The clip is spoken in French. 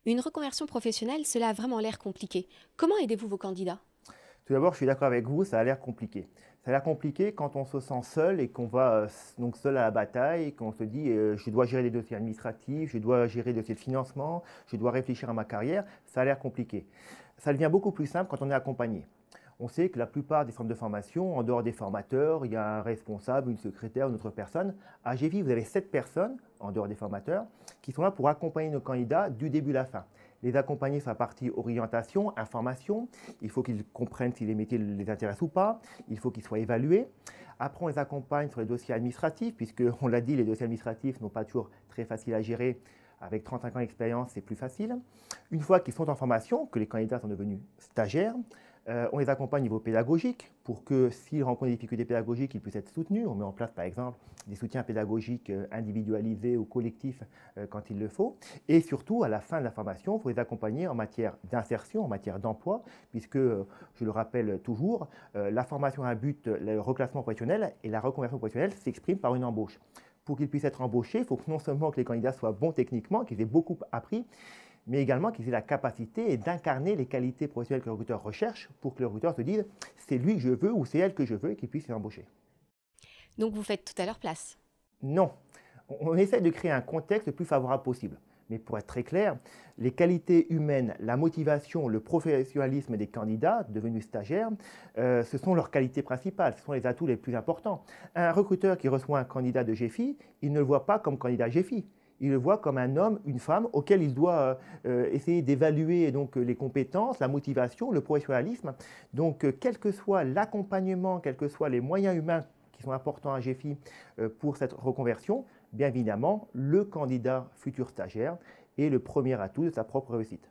Une reconversion professionnelle, cela a vraiment l'air compliqué. Comment aidez-vous vos candidats? Tout d'abord, je suis d'accord avec vous, ça a l'air compliqué. Ça a l'air compliqué quand on se sent seul et qu'on va donc seul à la bataille, qu'on se dit je dois gérer des dossiers administratifs, je dois gérer des dossiers de financement, je dois réfléchir à ma carrière. Ça a l'air compliqué. Ça devient beaucoup plus simple quand on est accompagné. On sait que la plupart des centres de formation, en dehors des formateurs, il y a un responsable, une secrétaire, une autre personne. À GFI, vous avez 7 personnes, en dehors des formateurs, qui sont là pour accompagner nos candidats du début à la fin. Les accompagner sur la partie orientation, information. Il faut qu'ils comprennent si les métiers les intéressent ou pas. Il faut qu'ils soient évalués. Après, on les accompagne sur les dossiers administratifs, puisque, on l'a dit, les dossiers administratifs n'ont pas toujours très facile à gérer. Avec 35 ans d'expérience, c'est plus facile. Une fois qu'ils sont en formation, que les candidats sont devenus stagiaires, on les accompagne au niveau pédagogique pour que s'ils rencontrent des difficultés pédagogiques, ils puissent être soutenus. On met en place par exemple des soutiens pédagogiques individualisés ou collectifs quand il le faut. Et surtout, à la fin de la formation, il faut les accompagner en matière d'insertion, en matière d'emploi, puisque, je le rappelle toujours, la formation a un but, le reclassement professionnel, et la reconversion professionnelle s'exprime par une embauche. Pour qu'ils puissent être embauchés, il faut non seulement que les candidats soient bons techniquement, qu'ils aient beaucoup appris, mais également qu'ils aient la capacité d'incarner les qualités professionnelles que le recruteur recherche pour que le recruteur se dise c'est lui que je veux ou c'est elle que je veux et qu'il puisse les embaucher. Donc vous faites tout à leur place. Non, on essaie de créer un contexte le plus favorable possible. Mais pour être très clair, les qualités humaines, la motivation, le professionnalisme des candidats devenus stagiaires, ce sont leurs qualités principales, ce sont les atouts les plus importants. Un recruteur qui reçoit un candidat de GFI, il ne le voit pas comme candidat GFI. Il le voit comme un homme, une femme auquel il doit essayer d'évaluer donc les compétences, la motivation, le professionnalisme. Donc, quel que soit l'accompagnement, quels que soient les moyens humains qui sont importants à GFI pour cette reconversion, bien évidemment, le candidat futur stagiaire est le premier atout de sa propre réussite.